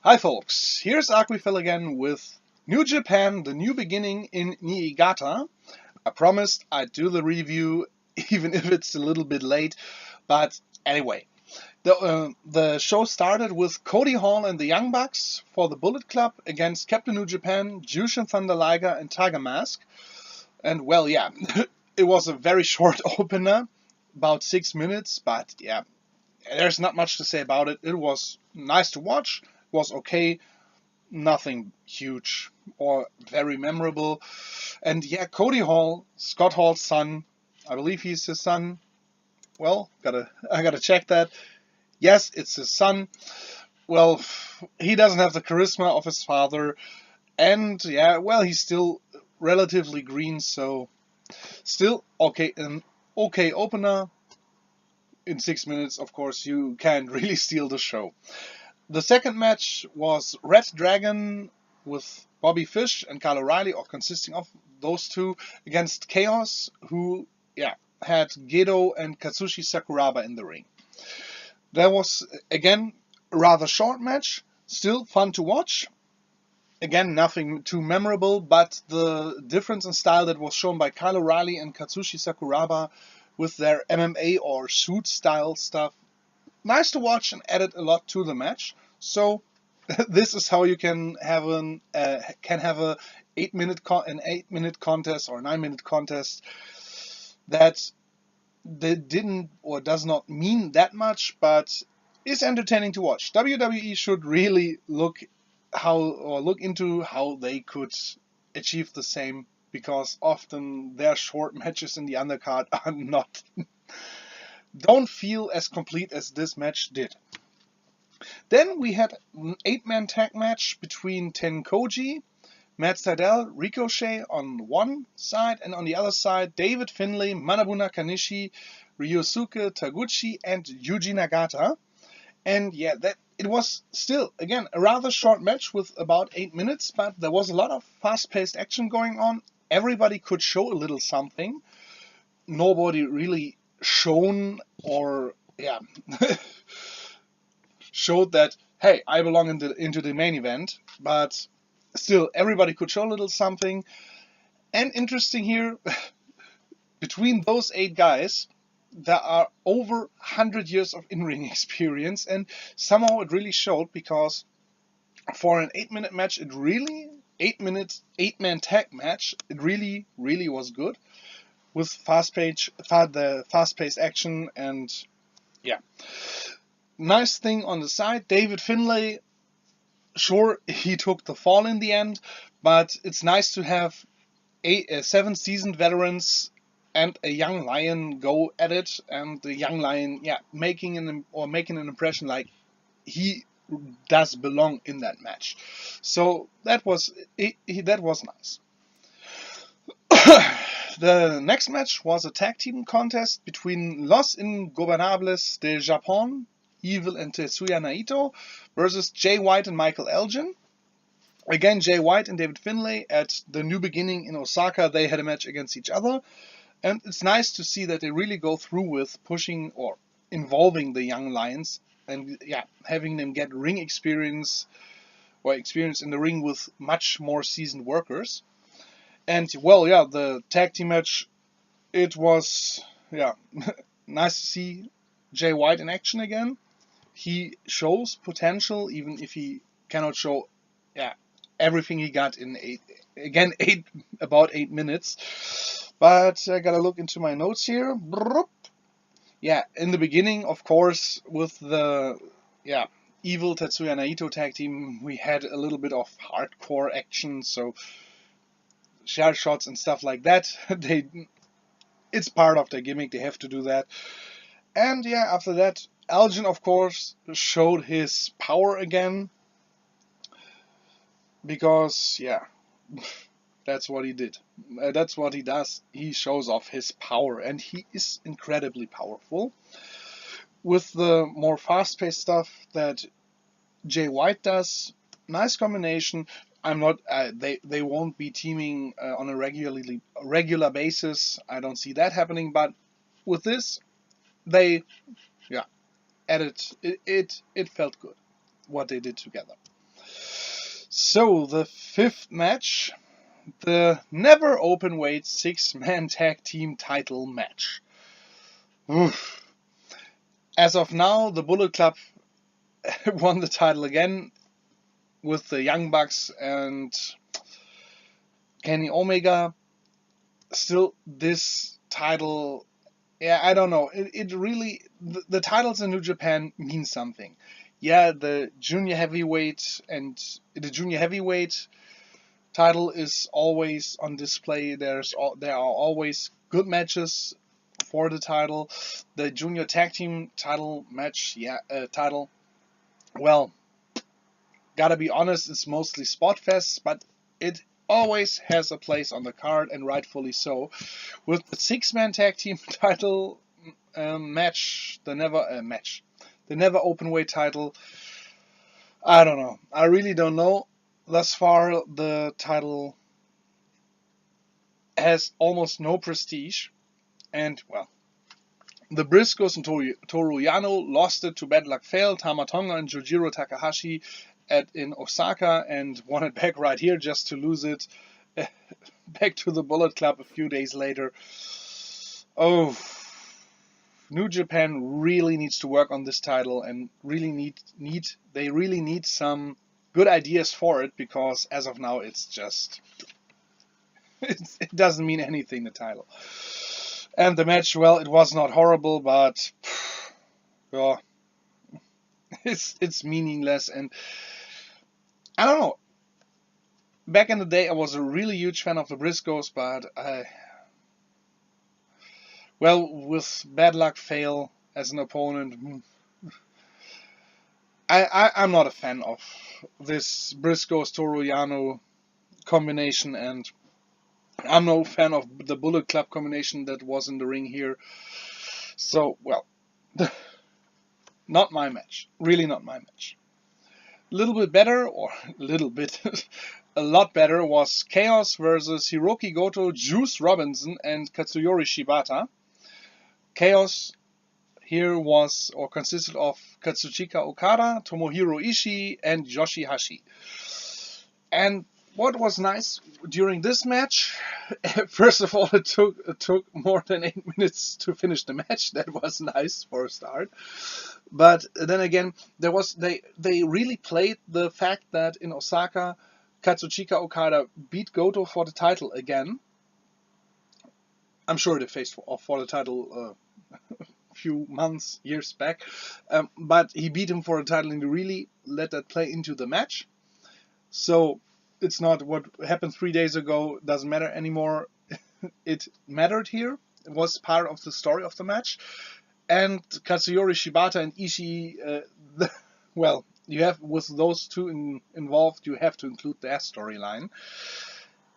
Hi folks, here's Aquifil again with New Japan, the New Beginning in Niigata. I promised I'd do the review even if it's a little bit late, but anyway. The show started with Cody Hall and the Young Bucks for the Bullet Club against Captain New Japan, Jushin Thunder Liger and Tiger Mask. And well, yeah, it was a very short opener, about 6 minutes, but yeah, there's not much to say about it. It was nice to watch, was okay, nothing huge or very memorable. And yeah, Cody Hall, Scott Hall's son, I believe he's his son. Well, I gotta check that. Yes, it's his son. Well, he doesn't have the charisma of his father, and yeah, well, he's still relatively green, so still okay. An okay opener. In 6 minutes, of course, you can't really steal the show. The second match was reDRagon with Bobby Fish and Kyle O'Reilly, or consisting of those two, against Chaos, who had Goto and Katsushi Sakuraba in the ring. That was, again, a rather short match, still fun to watch. Again, nothing too memorable, but the difference in style that was shown by Kyle O'Reilly and Katsushi Sakuraba with their MMA or shoot style stuff, nice to watch and added a lot to the match. So this is how you can have an a 8-minute contest or 9-minute contest that didn't or does not mean that much, but is entertaining to watch. WWE should really look into how they could achieve the same, because often their short matches in the undercard are don't feel as complete as this match did. Then we had an 8-man tag match between TenKoji, Matt Sydal, Riccochet on one side, and on the other side David Finlay, Manabu Nakanishi, Ryusuke, Taguchi, and Yuji Nagata. And yeah, it was still, again, a rather short match with about 8 minutes, but there was a lot of fast-paced action going on. Everybody could show a little something. Nobody really shown or showed that, hey, I belong into the main event, but still everybody could show a little something. And interesting here, between those 8 guys, there are over 100 years of in-ring experience, and somehow it really showed, because for an 8-minute match, 8-man tag match, it really was good, with fast-paced action. And yeah, nice thing on the side, David Finlay, sure, he took the fall in the end, but it's nice to have 7 seasoned veterans and a young lion go at it, and the young lion, making an impression like he does belong in that match. So that was nice. The next match was a tag team contest between Los Ingobernables de Japon, Evil and Tetsuya Naito, versus Jay White and Michael Elgin. Again, Jay White and David Finlay at the New Beginning in Osaka, they had a match against each other. And it's nice to see that they really go through with pushing or involving the young lions, and having them get ring experience or experience in the ring with much more seasoned workers. And well, the tag team match, it was nice to see Jay White in action again. He shows potential, even if he cannot show everything he got in about 8 minutes. But I gotta look into my notes here. Yeah, in the beginning, of course, with the Evil Tetsuya Naito tag team, we had a little bit of hardcore action, so share shots and stuff like that. It's part of their gimmick, they have to do that. And after that, Elgin, of course, showed his power again, because that's what he did. That's what he does. He shows off his power, and he is incredibly powerful. With the more fast-paced stuff that Jay White does, nice combination. They won't be teaming on a regular basis. I don't see that happening. But with this, they added it. It felt good what they did together. So the fifth match, the never Openweight 6-man tag team title match. Oof. As of now, the Bullet Club won the title again with the Young Bucks and Kenny Omega. Still, this title, I don't know. It really, the titles in New Japan mean something. Yeah, the junior heavyweight title is always on display. There are always good matches for the title. The junior tag team title match, title. Well, gotta be honest, it's mostly spot fest, but it always has a place on the card, and rightfully so. With the 6-man tag team title match, the never Openweight title. I don't know. I really don't know. Thus far, the title has almost no prestige, and well, the Briscoes and Toru Yano lost it to Bad Luck Fale, Tama Tonga, and Yujiro Takahashi in Osaka, and won it back right here just to lose it back to the Bullet Club a few days later. Oh, New Japan really needs to work on this title, and really need some good ideas for it, because as of now it's just it doesn't mean anything, the title. And the match, well, it was not horrible, but well, it's meaningless, and I don't know. Back in the day, I was a really huge fan of the Briscoes, but with Bad Luck Fale as an opponent, I'm not a fan of this Briscoes Toru Yano combination, and I'm no fan of the Bullet Club combination that was in the ring here. So, well, not my match. Really not my match. A little bit better, or a little bit, a lot better, was Chaos versus Hirooki Goto, Juice Robinson, and Katsuyori Shibata. Chaos here consisted of Katsuchika Okada, Tomohiro Ishii, and Yoshihashi. And what was nice during this match, first of all, it took more than 8 minutes to finish the match. That was nice for a start. But then again, they really played the fact that in Osaka, Katsuchika Okada beat Goto for the title again. I'm sure they faced for the title a few months, years back, but he beat him for the title, and he really let that play into the match. So it's not what happened 3 days ago doesn't matter anymore. It mattered here. It was part of the story of the match. And Katsuyori Shibata and Ishii, well, you have, with those two involved, you have to include their storyline.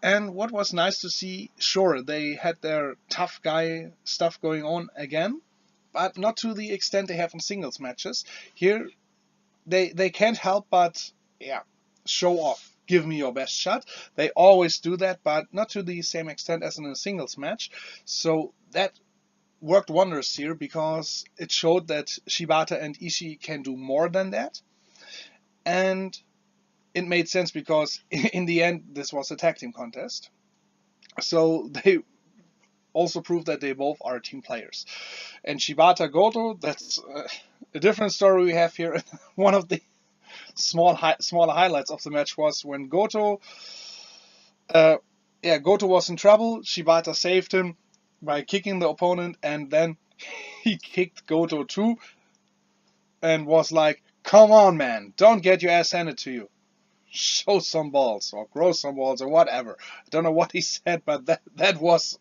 And what was nice to see, sure, they had their tough guy stuff going on again, but not to the extent they have in singles matches. Here, they can't help but, show off. Give me your best shot. They always do that, but not to the same extent as in a singles match. So that worked wonders here, because it showed that Shibata and Ishii can do more than that. And it made sense, because in the end, this was a tag team contest. So they also proved that they both are team players. And Shibata Goto, that's a different story we have here. One of the smaller highlights of the match was when Goto was in trouble. Shibata saved him by kicking the opponent, and then he kicked Goto too, and was like, "Come on, man, don't get your ass handed to you. Show some balls, or grow some balls, or whatever." I don't know what he said, but that was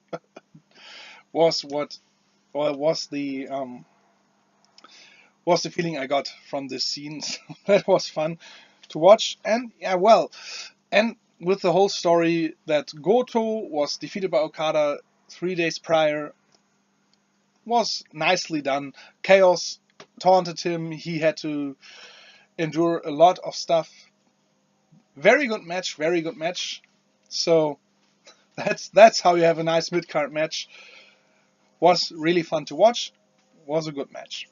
the feeling I got from this scene. That was fun to watch, and and with the whole story that Goto was defeated by Okada 3 days prior, was nicely done. Chaos taunted him. He had to endure a lot of stuff. Very good match. So that's how you have a nice mid-card match. Was really fun to watch. Was a good match.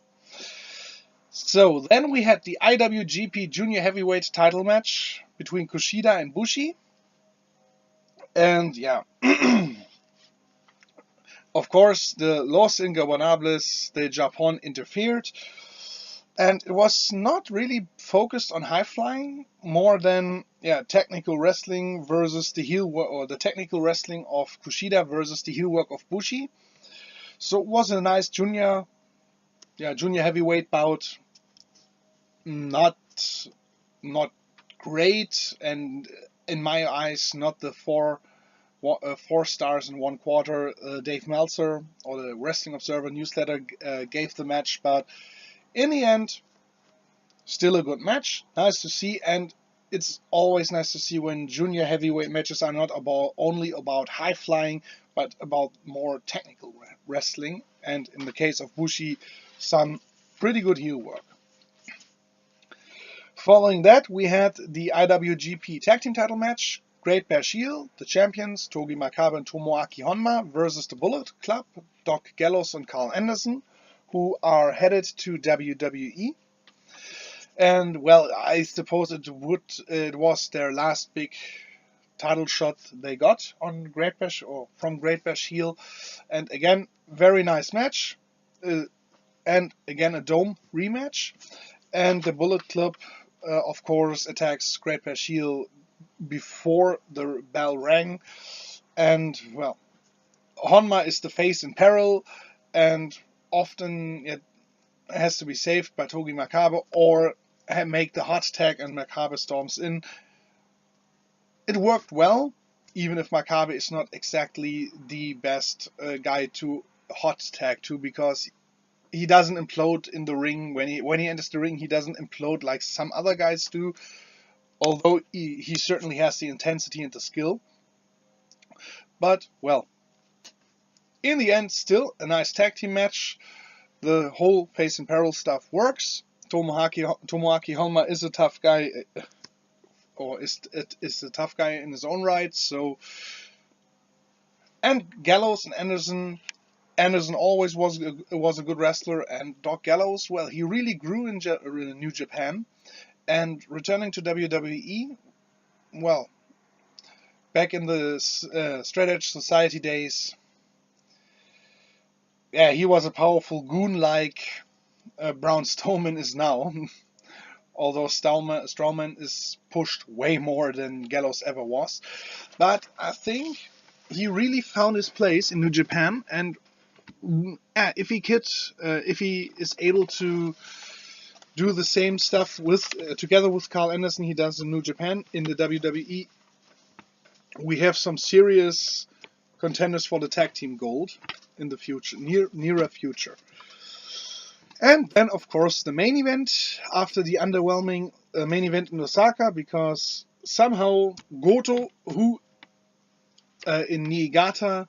So then we had the IWGP Junior Heavyweight title match between Kushida and Bushi. And yeah, of course, the Los Ingobernables, the Japon interfered. And it was not really focused on high flying, more than technical wrestling versus the heel work, or the technical wrestling of Kushida versus the heel work of Bushi. So it was a nice junior heavyweight bout. Not great, and in my eyes, not the 4 stars in 1/4 Dave Meltzer or the Wrestling Observer newsletter gave the match, but in the end, still a good match. Nice to see, and it's always nice to see when junior heavyweight matches are not only about high flying, but about more technical wrestling. And in the case of Bushi, some pretty good heel work. Following that, we had the IWGP Tag Team title match. Great Bear Shield, the champions, Togi Makabe and Tomoaki Honma, versus the Bullet Club, Doc Gallows and Carl Anderson, who are headed to WWE. And well, I suppose it was their last big title shot they got on Great Bash, or from Great Bash Heel. And again, very nice match. And again, a Dome rematch. And the Bullet Club, of course, attacks Great Bash Heel before the bell rang. And well, Honma is the face in peril, and often it has to be saved by Togi Makabe or make the hot tag and Makabe storms in. It worked well, even if Makabe is not exactly the best guy to hot tag to, because he doesn't implode in the ring. When he enters the ring, he doesn't implode like some other guys do, although he certainly has the intensity and the skill. But well, in the end, still a nice tag team match. The whole face in peril stuff works. Tomoaki Honma is a tough guy, or is a tough guy in his own right. So, and Gallows and Anderson. Anderson always was a good wrestler, and Doc Gallows, well, he really grew in New Japan, and returning to WWE, well, back in the Straight Edge Society days, yeah, he was a powerful goon like Braun Strowman is now. Although Strowman is pushed way more than Gallows ever was. But I think he really found his place in New Japan, and if he is able to do the same stuff together with Carl Anderson he does in New Japan in the WWE, we have some serious contenders for the tag team gold in the future, nearer future. And then, of course, the main event after the underwhelming main event in Osaka, because somehow Goto, who in Niigata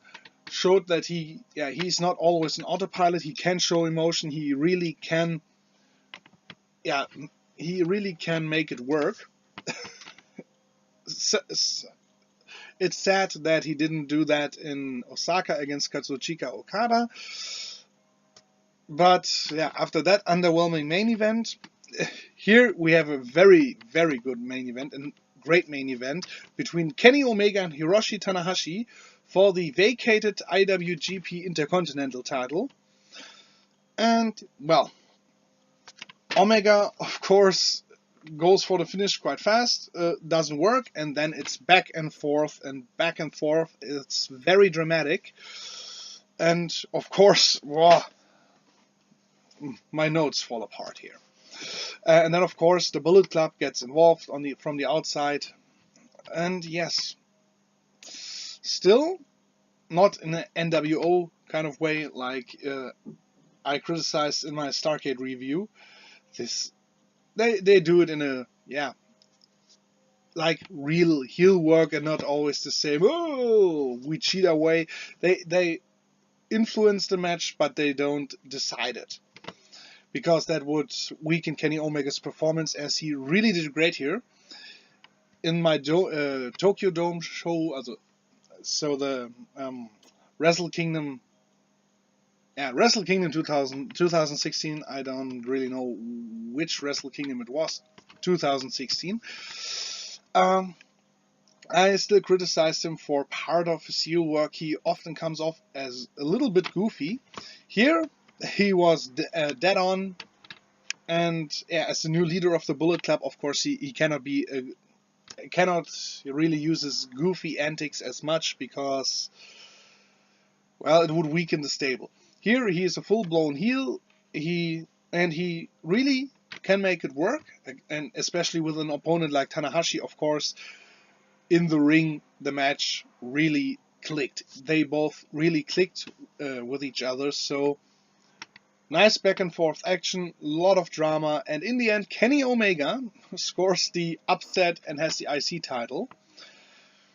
showed that he's not always an autopilot. He can show emotion. He really can make it work. It's sad that he didn't do that in Osaka against Kazuchika Okada. But yeah, after that underwhelming main event, here we have a very, very good main event, and great main event between Kenny Omega and Hiroshi Tanahashi for the vacated IWGP Intercontinental title. And well, Omega, of course, goes for the finish quite fast, doesn't work, and then it's back and forth and back and forth. It's very dramatic, and of course, my notes fall apart here. And then, of course, the Bullet Club gets involved from the outside. And yes, still not in an NWO kind of way like I criticized in my Starrcade review. They do it in a like real heel work and not always the same we cheat our way. They influence the match, but they don't decide it, because that would weaken Kenny Omega's performance, as he really did great here. In my Tokyo Dome show, so the Wrestle Kingdom yeah, Wrestle Kingdom 2016. I don't really know which Wrestle Kingdom it was. 2016. I still criticized him for part of his heel work. He often comes off as a little bit goofy. Here, he was dead on. And yeah, as the new leader of the Bullet Club, of course, he cannot really use his goofy antics as much because, well, it would weaken the stable. Here he is a full-blown heel. He really can make it work, and especially with an opponent like Tanahashi, of course. In the ring, the match really clicked. They both really clicked with each other. So nice back and forth action, a lot of drama, and in the end, Kenny Omega scores the upset and has the IC title.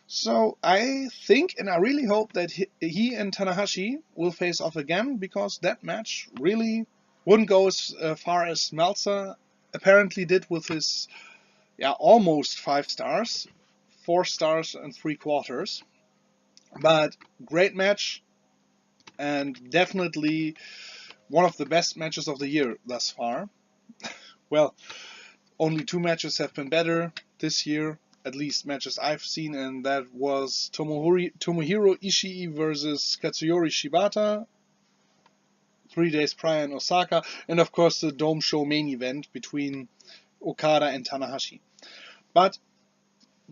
So I think, and I really hope that he and Tanahashi will face off again, because that match really wouldn't go as far as Meltzer apparently did with his almost 5 stars, 4 stars and 3/4. But great match, and definitely one of the best matches of the year thus far. Well, only 2 matches have been better this year, at least matches I've seen, and that was Tomohiro Ishii versus Katsuyori Shibata 3 days prior in Osaka, and of course the Dome Show main event between Okada and Tanahashi. But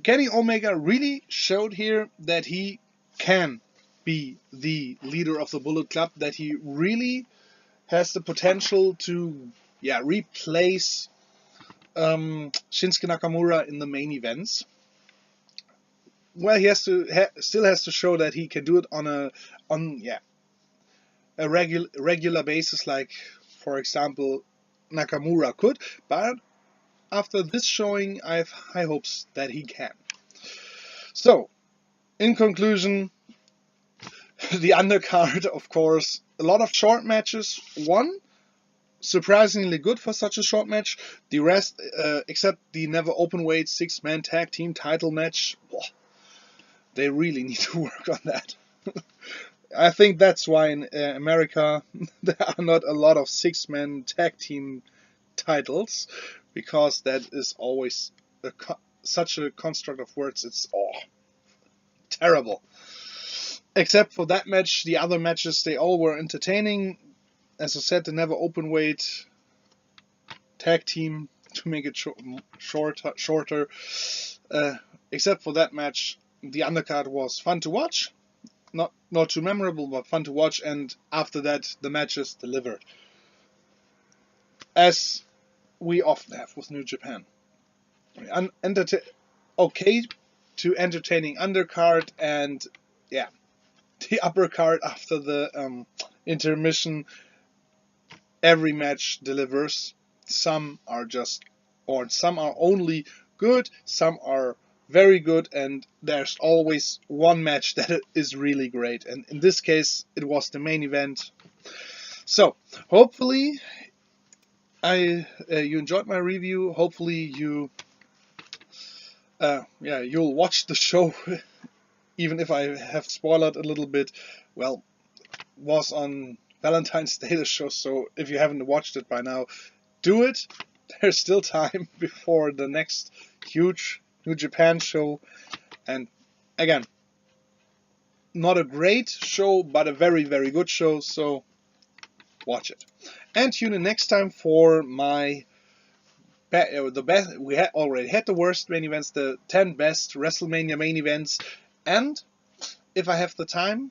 Kenny Omega really showed here that he can be the leader of the Bullet Club, that he really has the potential to replace Shinsuke Nakamura in the main events. Well, he still has to show that he can do it on a regular basis, like for example Nakamura could. But after this showing, I have high hopes that he can. So, in conclusion, the undercard, of course, a lot of short matches. One, surprisingly good for such a short match. The rest, except the never Openweight 6-man tag team title match, they really need to work on that. I think that's why in America there are not a lot of 6-man tag team titles, because that is always such a construct of words. It's terrible. Except for that match, the other matches, they all were entertaining. As I said, the never Openweight tag team, to make it shorter. Except for that match, the undercard was fun to watch. Not too memorable, but fun to watch. And after that, the matches delivered, as we often have with New Japan. Okay to entertaining undercard, and the upper card after the intermission. Every match delivers. Some are only good, some are very good, and there's always one match that is really great. And in this case, it was the main event. So, hopefully, you enjoyed my review. Hopefully, you'll watch the show, even if I have spoiled a little bit. Well, was on Valentine's Day, the show, so if you haven't watched it by now, do it. There's still time before the next huge New Japan show. And again, not a great show, but a very, very good show, so watch it. And tune in next time for my the best. We already had the worst main events, the 10 best WrestleMania main events, and if I have the time,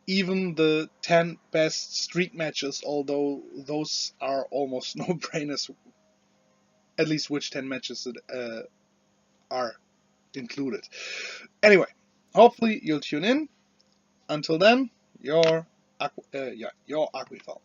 even the 10 best street matches, although those are almost no-brainers, at least which 10 matches are included. Anyway, hopefully you'll tune in. Until then, your Aquifel.